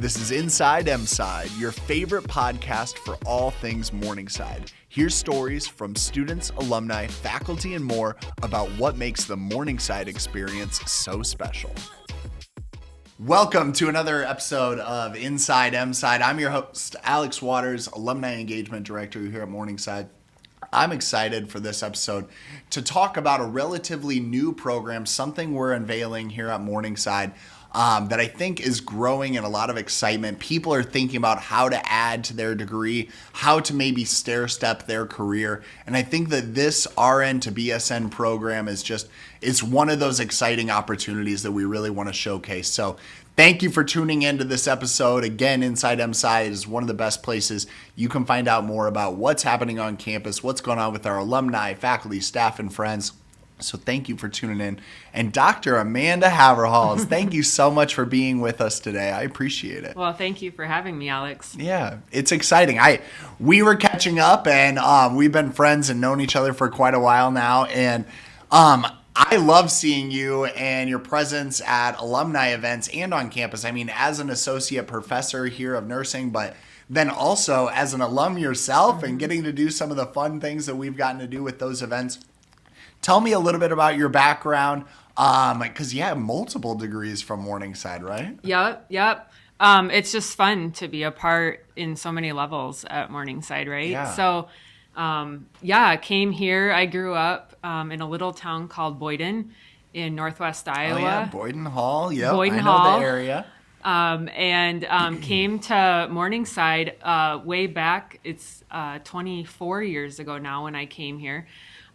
This is Inside Mside, your favorite podcast for all things Morningside. Here's stories from students, alumni, faculty, and more about what makes the Morningside experience so special. Welcome to another episode of Inside Mside. I'm your host, Alex Waters, Alumni Engagement Director here at Morningside. I'm excited for this episode to talk about a relatively new program, something we're unveiling here at Morningside that I think is growing in a lot of excitement. People are thinking about how to add to their degree, how to maybe stair-step their career. And I think that this RN to BSN program is it's one of those exciting opportunities that we really want to showcase. So thank you for tuning into this episode. Again, Inside Mside is one of the best places you can find out more about what's happening on campus, what's going on with our alumni, faculty, staff, and friends. So thank you for tuning in. And Dr. Amanda Haverhals, thank you so much for being with us today. I appreciate it. Well, thank you for having me, Alex. Yeah, it's exciting. We were catching up, and we've been friends and known each other for quite a while now. And I love seeing you and your presence at alumni events and on campus. I mean, as an associate professor here of nursing, but then also as an alum yourself and getting to do some of the fun things that we've gotten to do with those events. Tell me a little bit about your background, because you have multiple degrees from Morningside, right? Yep. It's just fun to be a part in so many levels at Morningside, right? Yeah. So, I came here. I grew up in a little town called Boyden in Northwest Iowa. Oh, yeah, Boyden Hall. Yep, Boyden I know Hall. the area. Came to Morningside way back. It's 24 years ago now when I came here.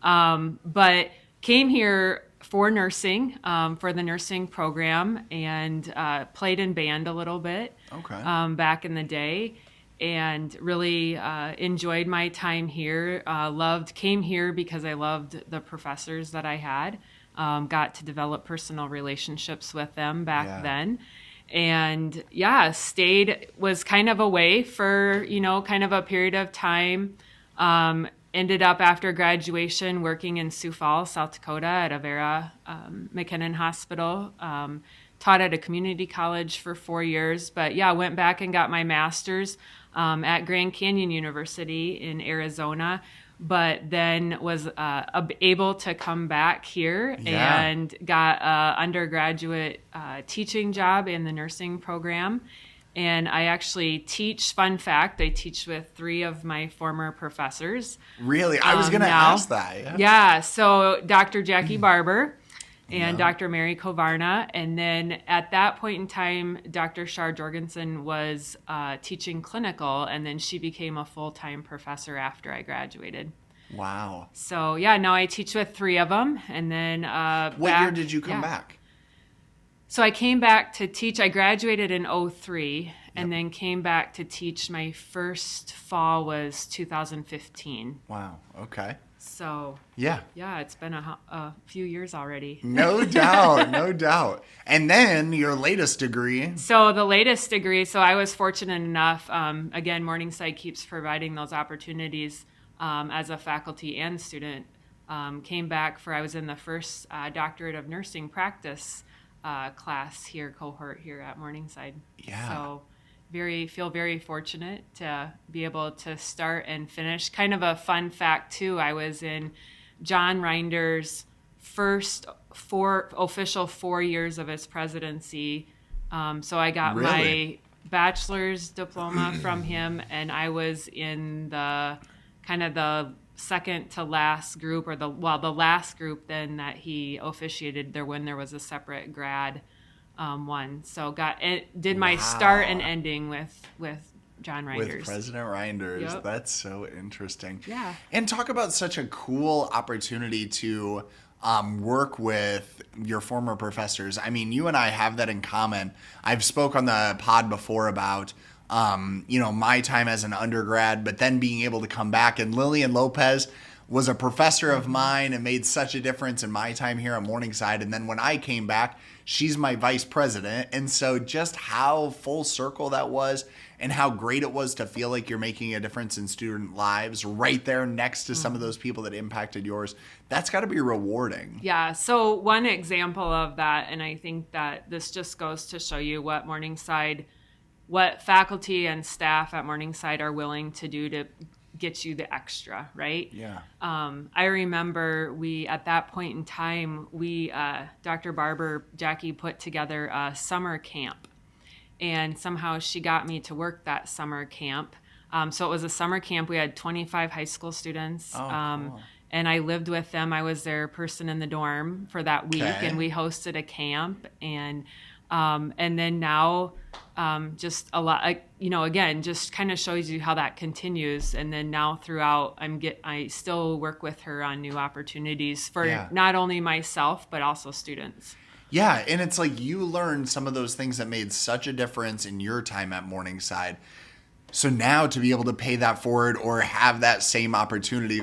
But came here for nursing, for the nursing program, and played in band a little bit back in the day, and really enjoyed my time here. Came here because I loved the professors that I had, got to develop personal relationships with them back then. And was kind of away for, kind of a period of time. Ended up after graduation working in Sioux Falls, South Dakota at Avera McKinnon Hospital. Taught at a community college for 4 years, but went back and got my master's at Grand Canyon University in Arizona, but then was able to come back here and got an undergraduate teaching job in the nursing program. And I actually teach, fun fact, I teach with 3 of my former professors. Really? I was going to ask that. Yeah, so Dr. Jackie Barber and Dr. Mary Kovarna. And then at that point in time, Dr. Shar Jorgensen was teaching clinical, and then she became a full-time professor after I graduated. Wow. So, now I teach with 3 of them. And then what year did you come back? So I came back to teach. I graduated in 2003 and then came back to teach. My first fall was 2015. Wow. Okay. So it's been a few years already. No doubt. And then your latest degree. So the latest degree, so I was fortunate enough, again, Morningside keeps providing those opportunities as a faculty and student. Came back I was in the first doctorate of nursing practice cohort here at Morningside. Yeah. So feel very fortunate to be able to start and finish. Kind of a fun fact too, I was in John Rinder's first official 4 years of his presidency. So I got my bachelor's diploma from him, and I was in the second to last group, or the last group then that he officiated there when there was a separate grad one. So did my start and ending with John Reinders. With President Reinders. Yep. That's so interesting. Yeah. And talk about such a cool opportunity to work with your former professors. I mean, you and I have that in common. I've spoke on the pod before about my time as an undergrad, but then being able to come back. And Lillian Lopez was a professor of mine and made such a difference in my time here at Morningside. And then when I came back, she's my vice president. And so just how full circle that was, and how great it was to feel like you're making a difference in student lives right there next to some of those people that impacted yours. That's got to be rewarding. Yeah. So one example of that, and I think that this just goes to show you what Morningside what faculty and staff at Morningside are willing to do to get you the extra, right? Yeah. I remember at that point in time, Dr. Barber, Jackie, put together a summer camp. And somehow she got me to work that summer camp. So it was a summer camp. We had 25 high school students. Cool. And I lived with them. I was their person in the dorm for that week. Okay. And we hosted a camp. And then now just a lot, again, just kind of shows you how that continues. And then now throughout, I still work with her on new opportunities for not only myself, but also students. Yeah, and it's like you learned some of those things that made such a difference in your time at Morningside. So now to be able to pay that forward or have that same opportunity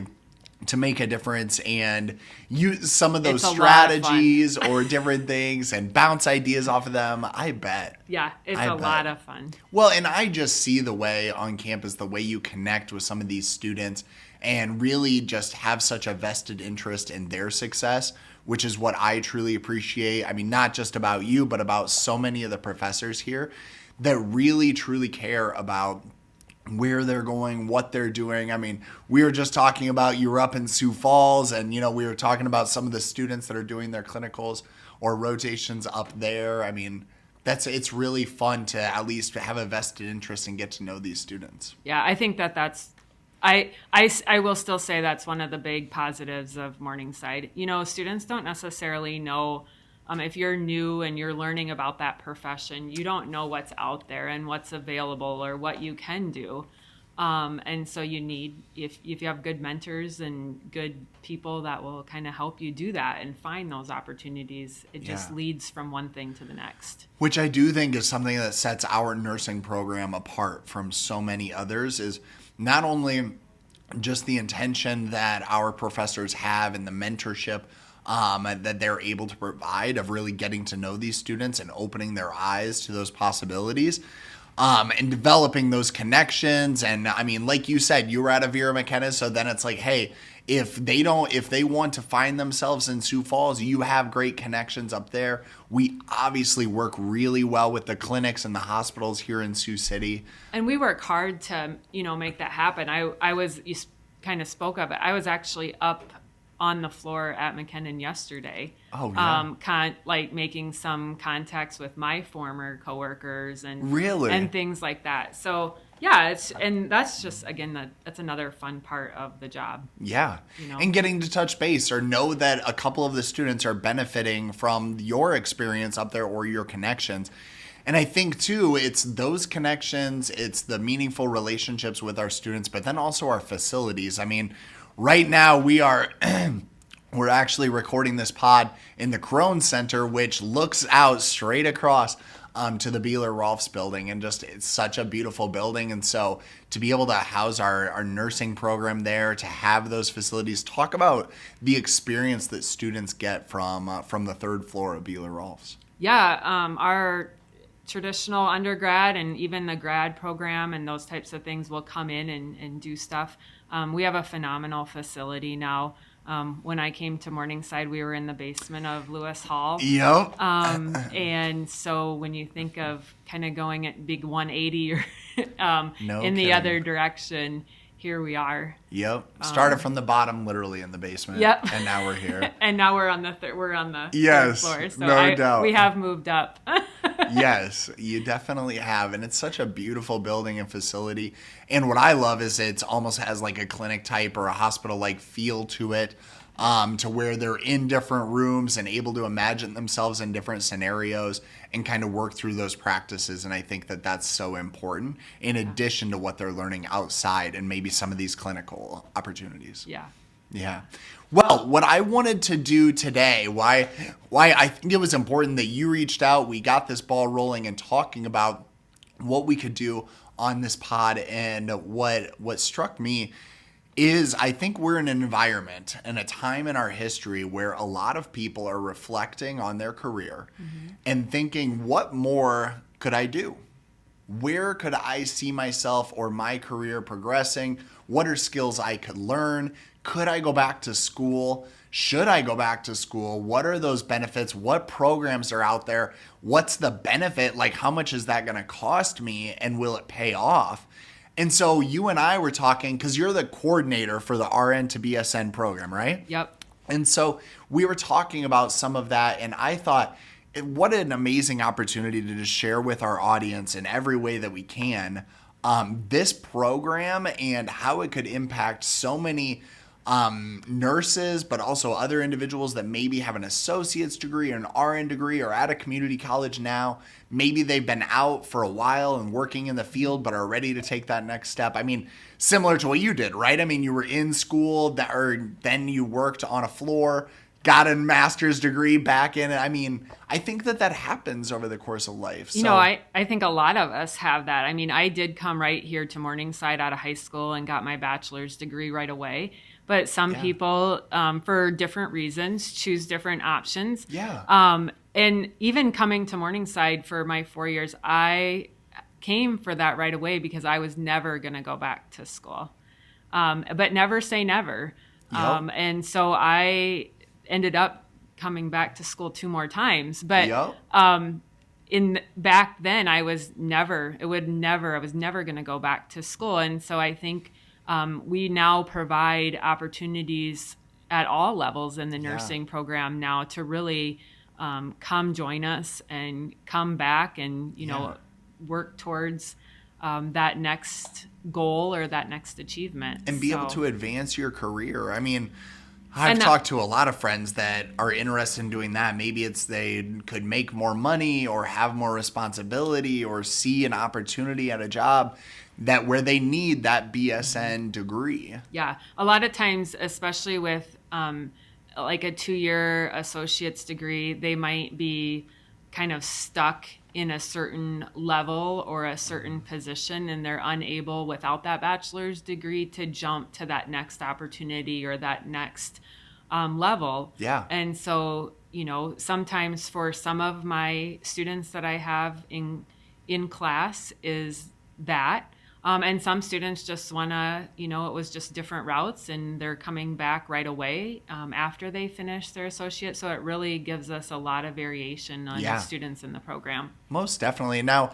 to make a difference and use some of those strategies or different things and bounce ideas off of them, I bet. Yeah, it's a lot of fun. Well, and I just see the way on campus, the way you connect with some of these students and really just have such a vested interest in their success, which is what I truly appreciate. I mean, not just about you, but about so many of the professors here that really, truly care about where they're going, what they're doing. I mean, we were just talking about you were up in Sioux Falls and, we were talking about some of the students that are doing their clinicals or rotations up there. I mean, it's really fun to at least have a vested interest and get to know these students. Yeah, I think that's I will still say that's one of the big positives of Morningside. Students don't necessarily know, if you're new and you're learning about that profession, you don't know what's out there and what's available or what you can do. And so you need, if you have good mentors and good people that will kind of help you do that and find those opportunities, it just leads from one thing to the next. Which I do think is something that sets our nursing program apart from so many others is not only just the intention that our professors have and the mentorship that they're able to provide of really getting to know these students and opening their eyes to those possibilities and developing those connections. And I mean, like you said, you were at Vera McKenna, so then it's like, hey, if they want to find themselves in Sioux Falls, you have great connections up there. We obviously work really well with the clinics and the hospitals here in Sioux City. And we work hard to, make that happen. You kind of spoke of it. I was actually up on the floor at McKinnon yesterday. Oh, yeah. Making some contacts with my former coworkers and really and things like that. So yeah, that's just, again, that's another fun part of the job. Yeah. And getting to touch base or know that a couple of the students are benefiting from your experience up there or your connections. And I think, too, it's those connections, it's the meaningful relationships with our students, but then also our facilities. I mean, right now we're actually recording this pod in the Crone Center, which looks out straight across to the Beeler-Rolfs building, and just it's such a beautiful building. And so to be able to house our nursing program there, to have those facilities, talk about the experience that students get from the third floor of Beeler-Rolfs. Yeah, our traditional undergrad and even the grad program and those types of things will come in and do stuff. We have a phenomenal facility now. When I came to Morningside, we were in the basement of Lewis Hall. Yep. And so when you think of kind of going at big 180 or in the other direction, here we are. Yep. Started from the bottom, literally in the basement. Yep. And now we're here. And now we're on the third floor. So no doubt. We have moved up. Yes, you definitely have. And it's such a beautiful building and facility. And what I love is it almost has like a clinic type or a hospital like feel to it, to where they're in different rooms and able to imagine themselves in different scenarios and kind of work through those practices. And I think that that's so important in addition to what they're learning outside and maybe some of these clinical opportunities. Yeah. Yeah. Well, what I wanted to do today, why I think it was important that you reached out, we got this ball rolling and talking about what we could do on this pod, and what struck me is I think we're in an environment and a time in our history where a lot of people are reflecting on their career and thinking, what more could I do? Where could I see myself or my career progressing? What are skills I could learn? Could I go back to school should I go back to school? What are those benefits? What programs are out there? What's the benefit? Like, how much is that going to cost me? And will it pay off? And so you and I were talking, because you're the coordinator for the RN to BSN program, right? Yep. And so we were talking about some of that, and I thought, what an amazing opportunity to just share with our audience in every way that we can this program and how it could impact so many nurses, but also other individuals that maybe have an associate's degree or an RN degree or at a community college now. Maybe they've been out for a while and working in the field, but are ready to take that next step. I mean, similar to what you did, right? I mean, you were in school, then you worked on a floor, got a master's degree back in it. I mean, I think that happens over the course of life. So, I think a lot of us have that. I mean, I did come right here to Morningside out of high school and got my bachelor's degree right away. But some people, for different reasons, choose different options. Yeah. And even coming to Morningside for my 4 years, I came for that right away because I was never going to go back to school. But never say never. Yep. And so I ended up coming back to school 2 more times. But back then I was never going to go back to school. And so I think we now provide opportunities at all levels in the nursing program now to really come join us and come back and, work towards that next goal or that next achievement. And be able to advance your career. I mean, I've talked to a lot of friends that are interested in doing that. Maybe it's they could make more money or have more responsibility or see an opportunity at a job where they need that BSN degree. Yeah. A lot of times, especially with like a 2-year associate's degree, they might be kind of stuck in a certain level or a certain position, and they're unable without that bachelor's degree to jump to that next opportunity or that next level. Yeah. And so, sometimes for some of my students that I have in class is that. And some students just want to, it was just different routes and they're coming back right away after they finish their associate. So it really gives us a lot of variation on the students in the program. Most definitely. Now,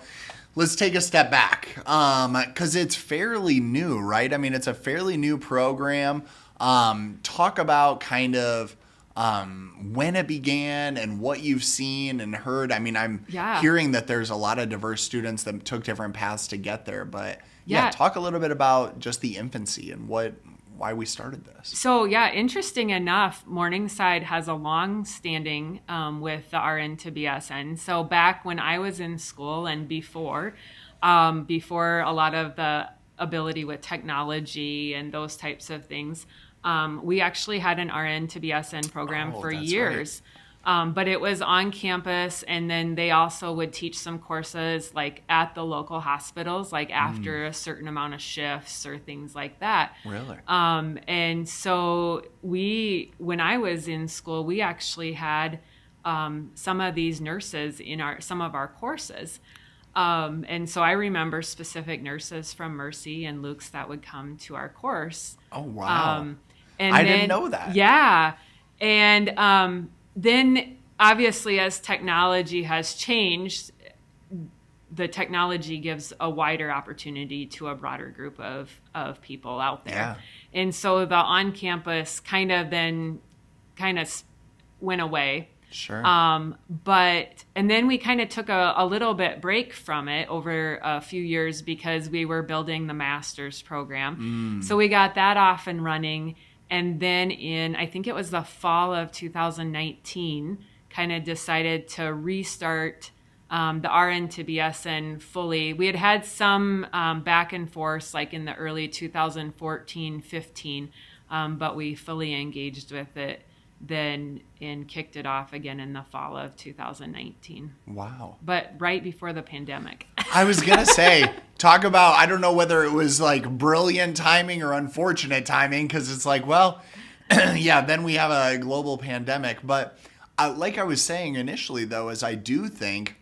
let's take a step back because it's fairly new, right? I mean, it's a fairly new program. Talk about kind of when it began and what you've seen and heard. I mean, I'm hearing that there's a lot of diverse students that took different paths to get there, but talk a little bit about just the infancy and why we started this. So interesting enough, Morningside has a long standing with the RN to BSN. So back when I was in school and before a lot of the ability with technology and those types of things, we actually had an RN to BSN program for years. Right. But it was on campus, and then they also would teach some courses like at the local hospitals, like after a certain amount of shifts or things like that. Really? And so when I was in school, we actually had some of these nurses in some of our courses. And so I remember specific nurses from Mercy and Luke's that would come to our course. Oh, wow. And I didn't know that. Yeah. And then obviously as technology has changed, the technology gives a wider opportunity to a broader group of people out there. Yeah. And so the on-campus kind of went away. Sure. And then we kind of took a little bit break from it over a few years because we were building the master's program. So we got that off and running. And then I think it was the fall of 2019, kind of decided to restart the RN to BSN fully. We had some back and forth like in the early 2014-15, but we fully engaged with it then and kicked it off again in the fall of 2019. Wow. But right before the pandemic. I was going to say, talk about, I don't know whether it was like brilliant timing or unfortunate timing, because it's like, well, then we have a global pandemic. But like I was saying initially, though, is I do think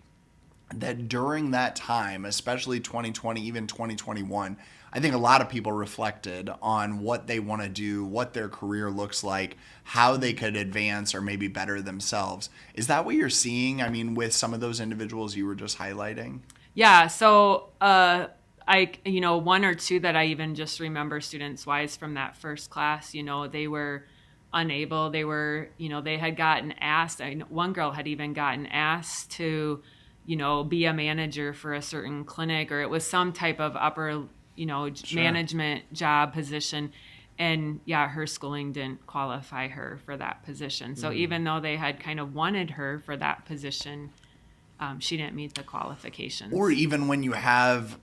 that during that time, especially 2020, even 2021, I think a lot of people reflected on what they want to do, what their career looks like, how they could advance or maybe better themselves. Is that what you're seeing? I mean, with some of those individuals you were just highlighting? Yeah. So, one or two that I even just remember students wise from that first class, they were unable. They were, they had gotten asked. One girl had even gotten asked to, be a manager for a certain clinic, or it was some type of upper, Sure. management job position. And yeah, her schooling didn't qualify her for that position. So even though they had kind of wanted her for that position, she didn't meet the qualifications. Or even when you have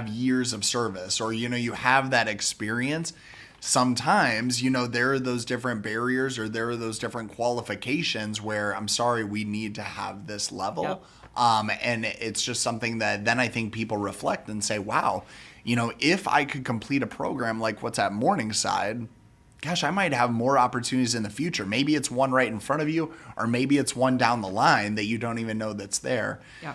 years of service, or you have that experience, sometimes there are those different barriers, or there are those different qualifications where, I'm sorry, we need to have this level. Yep. And it's just something that then I think people reflect and say, wow, if I could complete a program like what's at Morningside, gosh, I might have more opportunities in the future. Maybe it's one right in front of you, or maybe it's one down the line that you don't even know that's there. Yeah.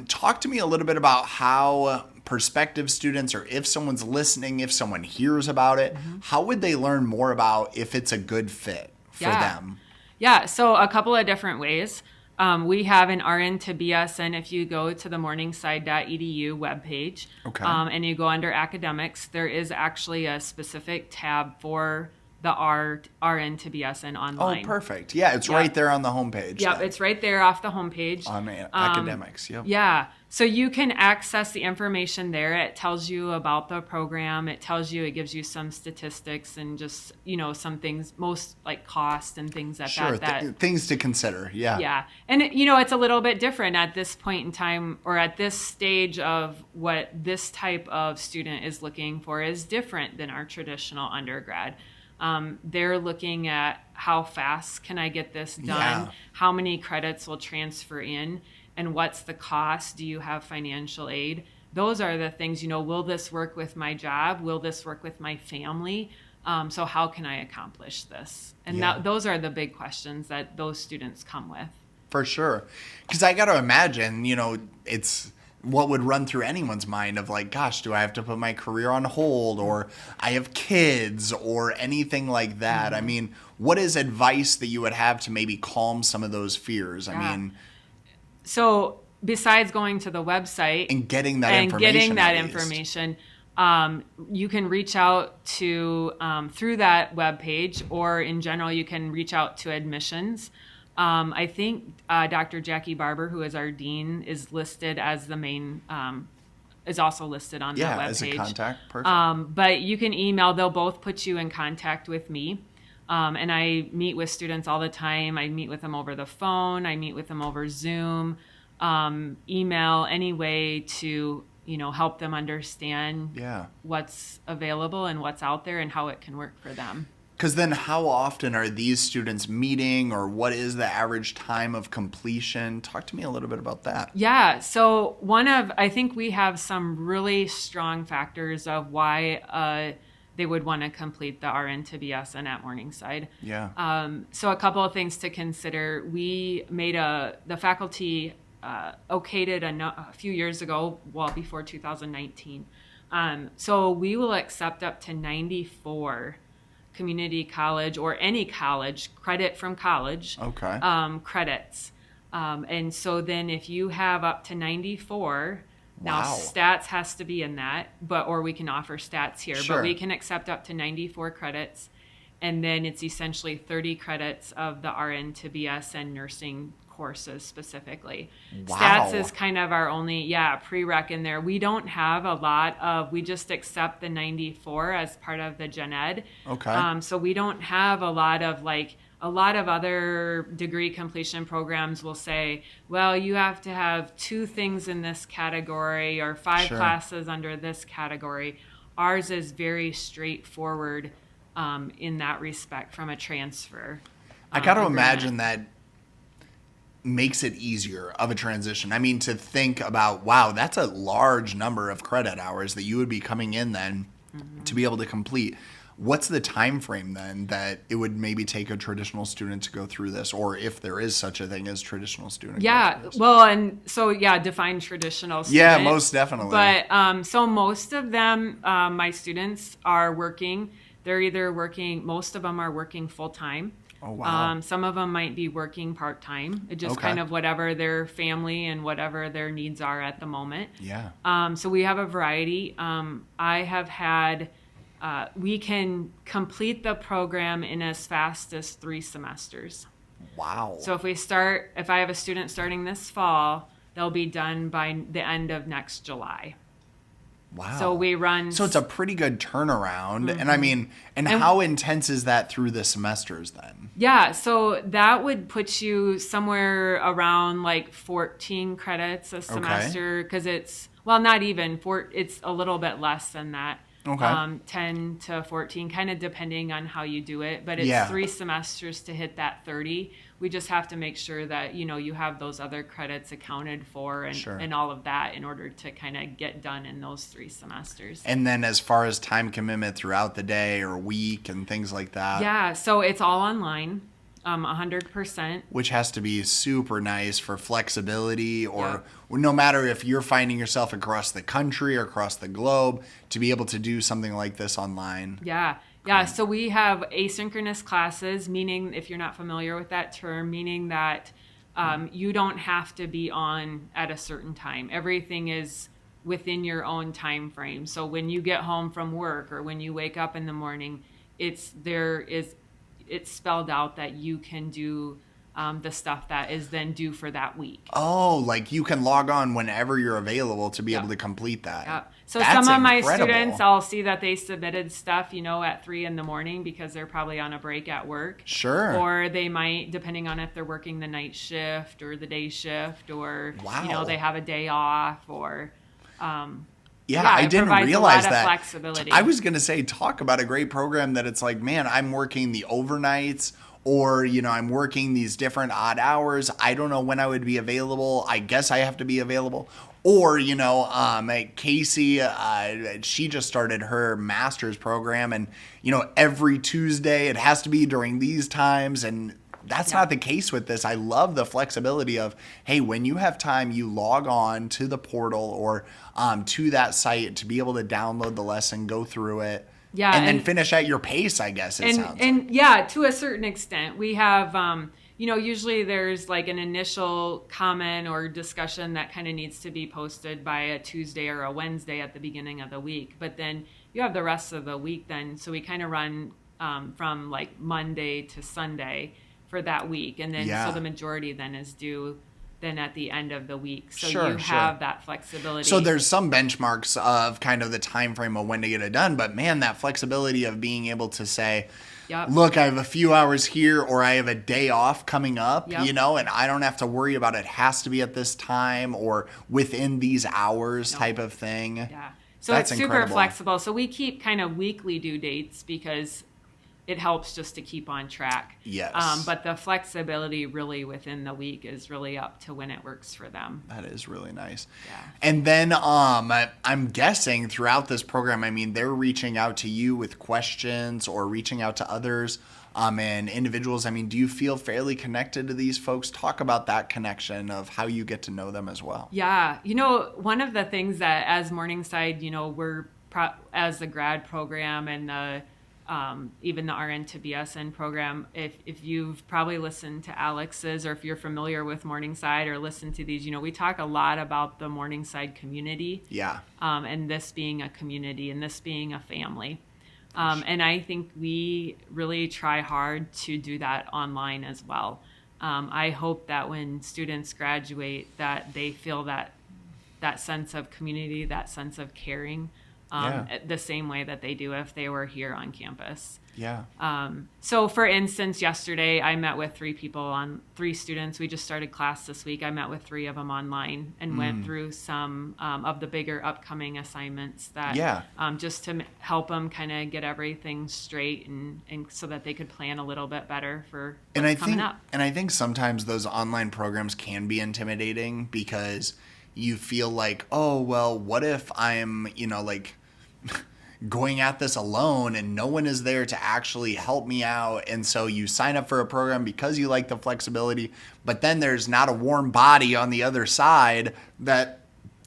Talk to me a little bit about how prospective students, or if someone's listening, if someone hears about it, how would they learn more about if it's a good fit for them? Yeah, so a couple of different ways. We have an RN to BSN. If you go to the morningside.edu webpage, Okay. And you go under academics, there is actually a specific tab for the RN to BSN online. Oh, perfect. Yeah, it's right there on the homepage. Yep, then. it's right there off the homepage. On academics, yep. Yeah, so you can access the information there. It tells you about the program. It gives you some statistics and just, some things, most like cost and things like Sure, that. things to consider, yeah. Yeah, and it's a little bit different at this point in time, or at this stage of what this type of student is looking for is different than our traditional undergrad. They're looking at how fast can I get this done? Yeah. How many credits will transfer in? And what's the cost? Do you have financial aid? Those are the things, will this work with my job? Will this work with my family? So how can I accomplish this? And those are the big questions that those students come with. For sure. Because I got to imagine, it's what would run through anyone's mind of like, gosh, do I have to put my career on hold, or I have kids, or anything like that? Mm-hmm. I mean, what is advice that you would have to maybe calm some of those fears? Yeah. I mean, so besides going to the website and getting that information, you can reach out to through that webpage, or in general, you can reach out to admissions. I think Dr. Jackie Barber, who is our dean, is listed as the main, is also listed on that webpage. Yeah, as a contact. Perfect. But you can email. They'll both put you in contact with me. And I meet with students all the time. I meet with them over the phone. I meet with them over Zoom, email, any way to, help them understand what's available and what's out there and how it can work for them. Because then how often are these students meeting, or what is the average time of completion? Talk to me a little bit about that. Yeah. So I think we have some really strong factors of why they would want to complete the RN to BSN at Morningside. Yeah. So a couple of things to consider. We made the faculty okayed it a few years ago, before 2019. So we will accept up to 94 community college or any college credit from college. Okay. Credits. And so then if you have up to 94, now Wow. stats has to be in that, or we can offer stats here, Sure. but we can accept up to 94 credits. And then it's essentially 30 credits of the RN to BSN nursing courses specifically. Wow. Stats is kind of our only, prereq in there. We don't have a lot we just accept the 94 as part of the gen ed. Okay. So we don't have a lot of other degree completion programs will say, well, you have to have 2 things in this category or 5 Sure. classes under this category. Ours is very straightforward in that respect from a transfer. I got to agreement. imagine that makes it easier of a transition. I mean, to think about, wow, that's a large number of credit hours that you would be coming in then to be able to complete. What's the time frame then that it would maybe take a traditional student to go through this, or if there is such a thing as traditional student? Yeah, well, and so define traditional student. Yeah, most definitely. But so most of them, my students are working. They're either working. Most of them are working full time. Oh, wow. Some of them might be working part time. It just kind of whatever their family and whatever their needs are at the moment. Yeah. So we have a variety. I have had. We can complete the program in as fast as 3 semesters. Wow. So if I have a student starting this fall, they'll be done by the end of next July. Wow. So we run. So it's a pretty good turnaround. Mm-hmm. And I mean, and how intense is that through the semesters then? Yeah. So that would put you somewhere around like 14 credits a semester, because it's, well, not even it's a little bit less than that. Okay. 10 to 14, kind of depending on how you do it. But it's 3 semesters to hit that 30. We just have to make sure that, you have those other credits accounted for and all of that in order to kind of get done in those 3 semesters. And then as far as time commitment throughout the day or week and things like that? Yeah, so it's all online. 100%. Which has to be super nice for flexibility, or no matter if you're finding yourself across the country or across the globe, to be able to do something like this online. Yeah. Yeah. So we have asynchronous classes, meaning, if you're not familiar with that term, meaning that you don't have to be on at a certain time. Everything is within your own time frame. So when you get home from work or when you wake up in the morning, it's spelled out that you can do the stuff that is then due for that week. Oh, like you can log on whenever you're available to be able to complete that. Yeah. So That's some of my incredible. students, I'll see that they submitted stuff, at 3 a.m. because they're probably on a break at work. Sure. Or they might, depending on if they're working the night shift or the day shift, or, they have a day off, or... I didn't realize that. Flexibility. I was going to say, talk about a great program that it's like, man, I'm working the overnights, or, I'm working these different odd hours. I don't know when I would be available. I guess I have to be available. Or, Casey, she just started her master's program, and, every Tuesday it has to be during these times, and that's not the case with this. I love the flexibility of, hey, when you have time, you log on to the portal or to that site to be able to download the lesson, go through it, and then finish at your pace, I guess it sounds like. To a certain extent. We have, usually there's like an initial comment or discussion that kind of needs to be posted by a Tuesday or a Wednesday at the beginning of the week. But then you have the rest of the week then. So we kind of run from like Monday to Sunday for that week, and then so the majority then is due then at the end of the week. So you have that flexibility. So there's some benchmarks of kind of the time frame of when to get it done, but man, that flexibility of being able to say, look, I have a few hours here, or I have a day off coming up, and I don't have to worry about it has to be at this time or within these hours type of thing. Yeah. So it's super flexible. So we keep kind of weekly due dates because it helps just to keep on track. Yes. But the flexibility really within the week is really up to when it works for them. That is really nice. Yeah. And then I'm guessing throughout this program, I mean, they're reaching out to you with questions or reaching out to others and individuals. I mean, do you feel fairly connected to these folks? Talk about that connection of how you get to know them as well. Yeah. One of the things that as Morningside, we're as the grad program and the even the RN to BSN program, if you've probably listened to Alex's, or if you're familiar with Morningside or listened to these, we talk a lot about the Morningside community. Yeah. And this being a community and this being a family. And I think we really try hard to do that online as well. I hope that when students graduate that they feel that sense of community, that sense of caring, the same way that they do if they were here on campus. Yeah. So for instance, yesterday I met with 3 students. We just started class this week. I met with 3 of them online and went through some of the bigger upcoming assignments that just to help them kind of get everything straight and so that they could plan a little bit better for what's coming up. And I think sometimes those online programs can be intimidating because you feel like, oh, well, what if I'm, going at this alone and no one is there to actually help me out. And so you sign up for a program because you like the flexibility, but then there's not a warm body on the other side that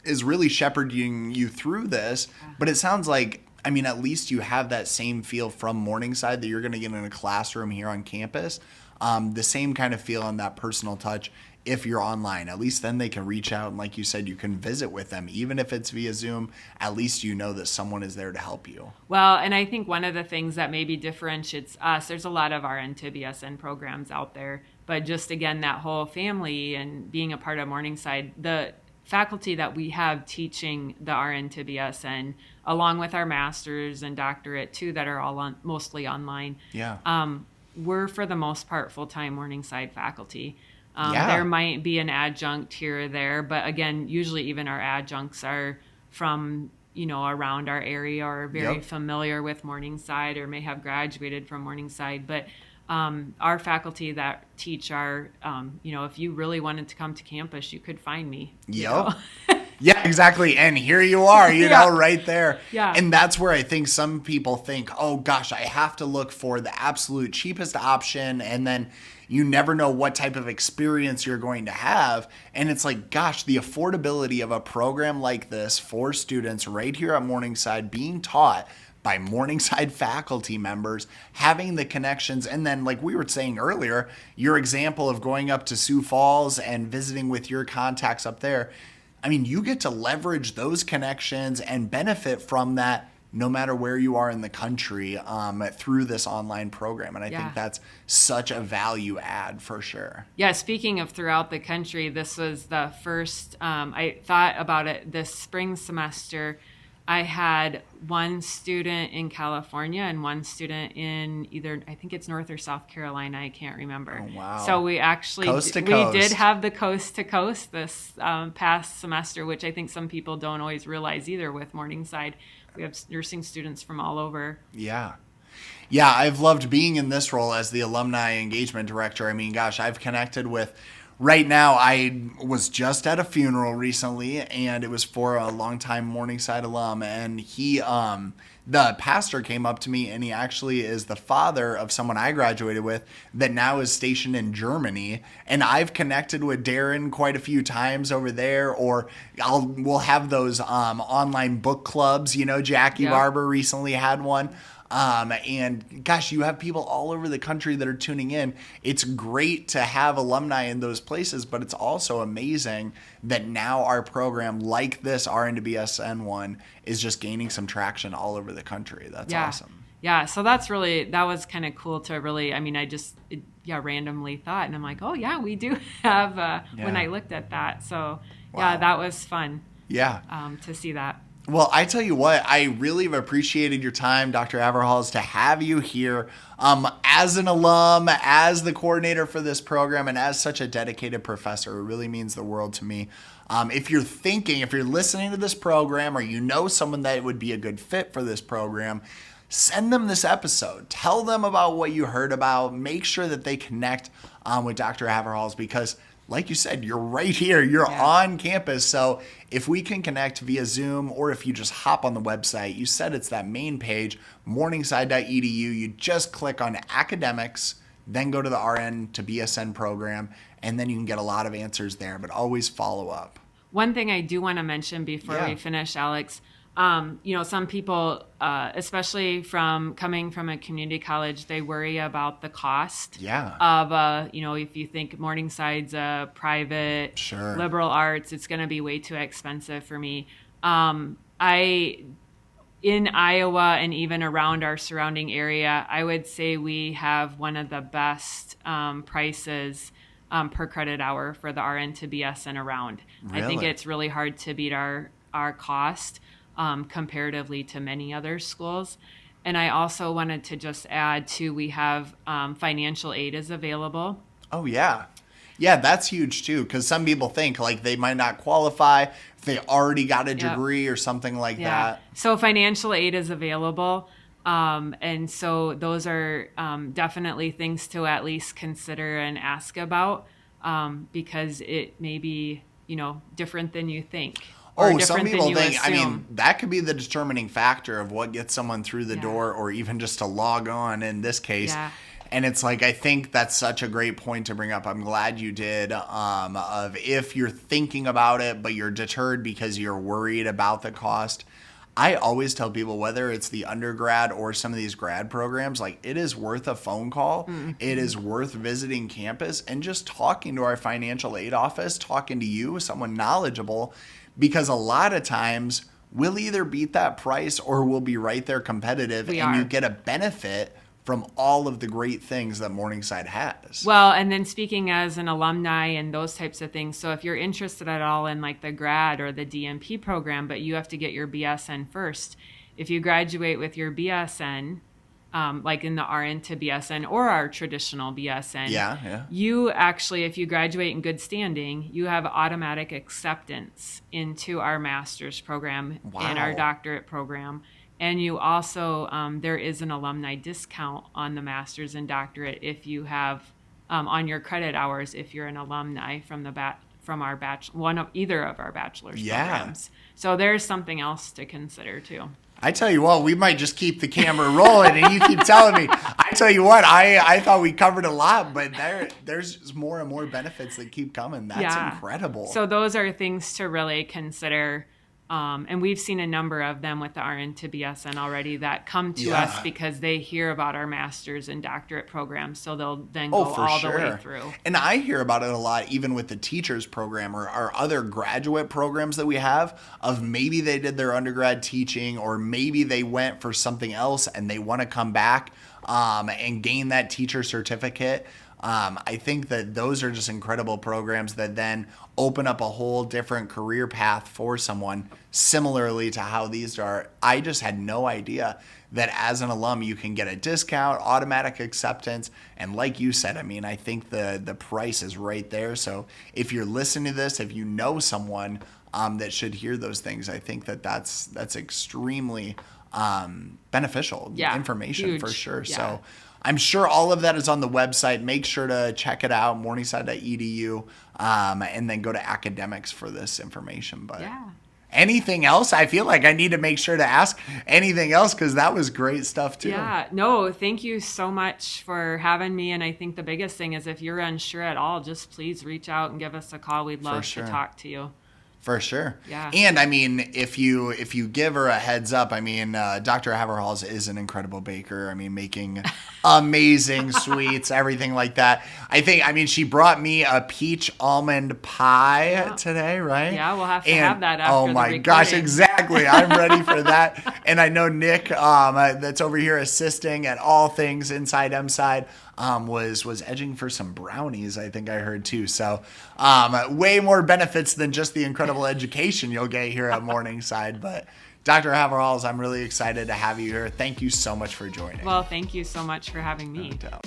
is really shepherding you through this. But it sounds like, I mean, at least you have that same feel from Morningside that you're going to get in a classroom here on campus. The same kind of feel and that personal touch if you're online. At least then they can reach out, and like you said, you can visit with them. Even if it's via Zoom, at least you know that someone is there to help you. Well, and I think one of the things that maybe differentiates us, there's a lot of RN to BSN programs out there, but just again, that whole family and being a part of Morningside, the faculty that we have teaching the RN to BSN, along with our masters and doctorate too, that are all mostly online. Yeah. We're for the most part full-time Morningside faculty. Yeah. There might be an adjunct here or there, but again, usually even our adjuncts are from, around our area or very familiar with Morningside or may have graduated from Morningside. But our faculty that teach are, if you really wanted to come to campus, you could find me. Yep. Yeah, exactly. And here you are, right there. Yeah. And that's where I think some people think, oh gosh, I have to look for the absolute cheapest option. And then you never know what type of experience you're going to have. And it's like, gosh, the affordability of a program like this for students right here at Morningside being taught by Morningside faculty members, having the connections. And then, like we were saying earlier, your example of going up to Sioux Falls and visiting with your contacts up there. I mean, you get to leverage those connections and benefit from that no matter where you are in the country through this online program. And I think that's such a value add for sure. Yeah, speaking of throughout the country, this was the first, I thought about it this spring semester. I had one student in California and one student in either, I think it's North or South Carolina. I can't remember. Oh, wow. So we actually, we did have the coast to coast this past semester, which I think some people don't always realize either with Morningside. We have nursing students from all over. Yeah. Yeah, I've loved being in this role as the alumni engagement director. I mean, gosh, I've connected with, right now, I was just at a funeral recently, and it was for a longtime Morningside alum, and he, the pastor came up to me, and he actually is the father of someone I graduated with that now is stationed in Germany, and I've connected with Darren quite a few times over there, or we'll have those online book clubs, Jackie Barber recently had one. And gosh, you have people all over the country that are tuning in. It's great to have alumni in those places, but it's also amazing that now our program like this RN to BSN one is just gaining some traction all over the country. That's awesome. Yeah. So that was kind of cool to really, I just randomly thought, and I'm like, oh yeah, we do have, when I looked at that. So yeah, that was fun. Yeah. To see that. Well, I tell you what, I really have appreciated your time, Dr. Haverhals, to have you here as an alum, as the coordinator for this program, and as such a dedicated professor. It really means the world to me. If you're listening to this program or you know someone that would be a good fit for this program, send them this episode. Tell them about what you heard about. Make sure that they connect with Dr. Haverhals because, like you said, you're right here. You're on campus. So if we can connect via Zoom or if you just hop on the website, you said it's that main page, morningside.edu. You just click on academics, then go to the RN to BSN program, and then you can get a lot of answers there, but always follow up. One thing I do want to mention before we finish, Alex, some people, especially coming from a community college, they worry about the cost of, if you think Morningside's a private liberal arts, it's going to be way too expensive for me. In Iowa and even around our surrounding area, I would say we have one of the best prices per credit hour for the RN to BSN around. Really? I think it's really hard to beat our cost. Comparatively to many other schools. And I also wanted to just add too, we have financial aid is available. Oh yeah. Yeah, that's huge too, because some people think like they might not qualify if they already got a degree or something like that. So financial aid is available. And so those are definitely things to at least consider and ask about because it may be, different than you think. or some different people than you think, assume. that could be the determining factor of what gets someone through the door, or even just to log on in this case. Yeah. And it's like, I think that's such a great point to bring up. I'm glad you did, of if you're thinking about it, but you're deterred because you're worried about the cost. I always tell people, whether it's the undergrad or some of these grad programs, like, it is worth a phone call. Mm-hmm. It is worth visiting campus and just talking to our financial aid office, talking to you, someone knowledgeable, because a lot of times we'll either beat that price or we'll be right there competitive, you get a benefit from all of the great things that Morningside has. Well, and then speaking as an alumni and those types of things, so if you're interested at all in like the grad or the DMP program, but you have to get your BSN first, if you graduate with your BSN, like in the RN to BSN or our traditional BSN, you actually, if you graduate in good standing, you have automatic acceptance into our master's program and our doctorate program. And you also, there is an alumni discount on the master's and doctorate if you have, on your credit hours, if you're an alumni from either of our bachelor's programs. So there's something else to consider too. I tell you what, we might just keep the camera rolling and you keep telling me. I tell you what, I thought we covered a lot, but there's more and more benefits that keep coming. That's incredible. So those are things to really consider. And we've seen a number of them with the RN to BSN already that come to us because they hear about our master's and doctorate programs. So they'll then go all the way through. And I hear about it a lot, even with the teachers program or our other graduate programs that we have, of maybe they did their undergrad teaching, or maybe they went for something else and they want to come back and gain that teacher certificate. I think that those are just incredible programs that then open up a whole different career path for someone, similarly to how these are. I just had no idea that as an alum you can get a discount, automatic acceptance, and like you said, I think the price is right there. So if you're listening to this, if you know someone that should hear those things, I think that's extremely beneficial information. Huge. For sure. Yeah. So I'm sure all of that is on the website. Make sure to check it out, morningside.edu, and then go to academics for this information. But anything else? I feel like I need to make sure to ask anything else, because that was great stuff too. Yeah, no, thank you so much for having me. And I think the biggest thing is, if you're unsure at all, just please reach out and give us a call. We'd love to talk to you. For sure. Yeah. And if you give her a heads up, Dr. Haverhals is an incredible baker. Making amazing sweets, everything like that. She brought me a peach almond pie today, right? Yeah, we'll have to have that after oh my gosh, exactly. I'm ready for that. And I know Nick, that's over here assisting at all things inside Mside, was edging for some brownies, I think I heard too. So way more benefits than just the incredible education you'll get here at Morningside. But Dr. Haverhals, I'm really excited to have you here. Thank you so much for joining. Well, thank you so much for having me. No doubt.